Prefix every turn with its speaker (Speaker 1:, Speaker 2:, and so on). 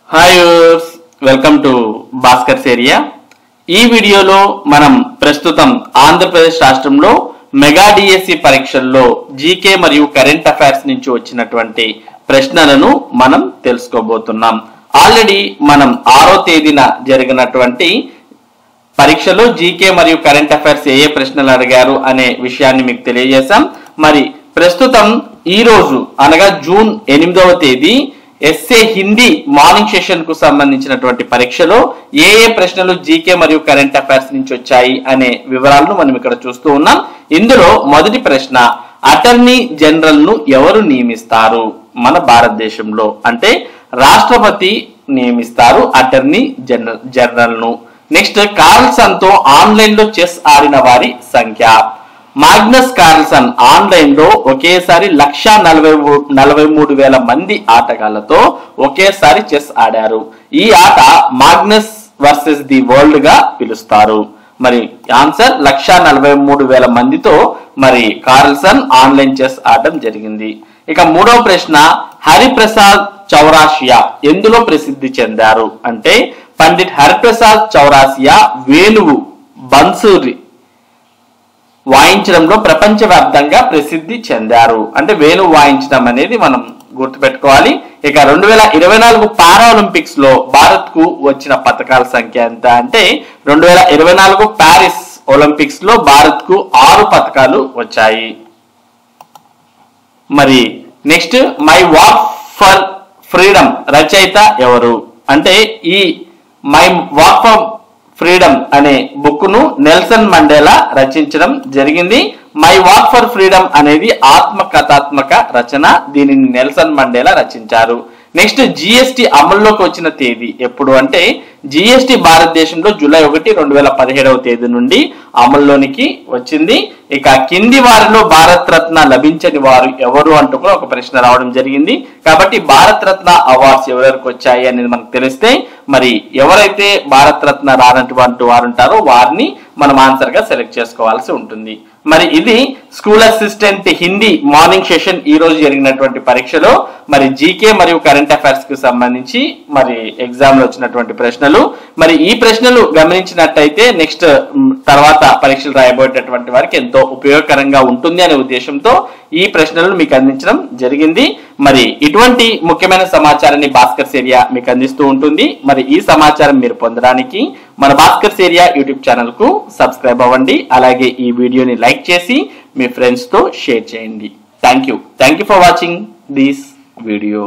Speaker 1: Hi viewers, welcome to Bhaskar's area. ఈ వీడియోలో మనం ప్రస్తుతం ఆంధ్రప్రదేశ్ రాష్ట్రంలో మెగా డిఎస్సి పరీక్షల్లో జీకే మరియు కరెంట్ అఫైర్స్ నుంచి వచ్చినటువంటి ప్రశ్నలను మనం తెలుసుకోబోతున్నాం. ఆల్రెడీ మనం 6వ తేదీన జరిగినటువంటి పరీక్షలో జీకే మరియు కరెంట్ అఫైర్స్ ఏ ప్రశ్నలు అడిగారు అనే విషయాన్ని మీకు తెలియజేశాం. మరి ప్రస్తుతం ఈ రోజు అనగా జూన్ 8వ తేదీ ఎస్ఏ హిందీ మార్నింగ్ సెషన్ కు సంబంధించినటువంటి పరీక్షలో ఏ ప్రశ్నలు జీకే మరియు కరెంట్ అఫైర్స్ నుంచి వచ్చాయి అనే వివరాలను మనం ఇక్కడ చూస్తూ ఉన్నాం. ఇందులో మొదటి ప్రశ్న, అటార్నీ జనరల్ ను ఎవరు నియమిస్తారు? మన భారతదేశంలో అంటే రాష్ట్రపతి నియమిస్తారు అటార్నీ జనరల్ ను. నెక్స్ట్, కార్ల్సన్ తో ఆన్లైన్ లో చెస్ ఆడిన వారి సంఖ్య. మాగ్నస్ కార్ల్సన్ ఆన్లైన్ లో ఒకేసారి 1,43,000 మంది ఆటగాళ్లతో ఒకేసారి చెస్ ఆడారు. ఈ ఆట మాగ్నస్ వర్సెస్ ది వరల్డ్ గా పిలుస్తారు. మరి ఆన్సర్ 1,43,000 మందితో మరి కార్ల్సన్ ఆన్లైన్ చెస్ ఆడడం జరిగింది. ఇక మూడవ ప్రశ్న, హరిప్రసాద్ చౌరాసియా ఎందులో ప్రసిద్ధి చెందారు? అంటే పండిట్ హరిప్రసాద్ చౌరాసియా వేణువు బన్సూరి వాయించడంలో ప్రపంచవ్యాప్తంగా ప్రసిద్ధి చెందారు. అంటే వేణువు వాయించడం అనేది మనం గుర్తుపెట్టుకోవాలి. ఇక 2024 పారాలింపిక్స్ లో భారత్ కు వచ్చిన పథకాల సంఖ్య ఎంత అంటే 2024 ప్యారిస్ ఒలింపిక్స్ లో భారత్ కు 6 పథకాలు వచ్చాయి. మరి next, my walk for freedom రచయిత ఎవరు? అంటే ఈ మై వాక్ ఫర్ ఫ్రీడమ్ అనే బుక్ ను నెల్సన్ మండేలా రచించడం జరిగింది. మై వాక్ ఫర్ ఫ్రీడమ్ అనేది ఆత్మకథాత్మక రచన. దీనిని నెల్సన్ మండేలా రచించారు. నెక్స్ట్, జిఎస్టి అమల్లోకి వచ్చిన తేదీ ఎప్పుడు? అంటే జిఎస్టి భారతదేశంలో జూలై 1, 2017 తేదీ నుండి అమల్లోనికి వచ్చింది. ఇక కింది వారిలో భారత్ రత్న లభించని వారు ఎవరు అంటూ కూడా ఒక ప్రశ్న రావడం జరిగింది. కాబట్టి భారత్ రత్న అవార్డ్స్ ఎవరెవరికి వచ్చాయి అనేది మనకు తెలిస్తే మరి ఎవరైతే భారత్ రత్న రానటువంటి వారు ఉంటారో వారిని మనం ఆన్సర్ గా సెలెక్ట్ చేసుకోవాల్సి ఉంటుంది. మరి ఇది school assistant Hindi morning session ఈ రోజు జరిగినటువంటి పరీక్షలో మరి జీకే మరియు కరెంట్ అఫైర్స్ కు సంబంధించి మరి ఎగ్జామ్ లో వచ్చినటువంటి ప్రశ్నలు. మరి ఈ ప్రశ్నలు గమనించినట్టయితే నెక్స్ట్ తర్వాత పరీక్షలు రాయబోయేటటువంటి వారికి ఎంతో ఉపయోగకరంగా ఉంటుంది అనే ఉద్దేశంతో ఈ ప్రశ్నలను మీకు అందించడం జరిగింది. మరి ఇటువంటి ముఖ్యమైన సమాచారాన్ని భాస్కర్స్ ఏరియా మీకు అందిస్తూ ఉంటుంది. మరి ఈ సమాచారం మీరు పొందడానికి మన భాస్కర్స్ ఏరియా యూట్యూబ్ ఛానల్ కు సబ్స్క్రైబ్ అవ్వండి. అలాగే ఈ వీడియోని లైక్ చేసి మీ ఫ్రెండ్స్ తో షేర్ చేయండి. Thank you for watching this video.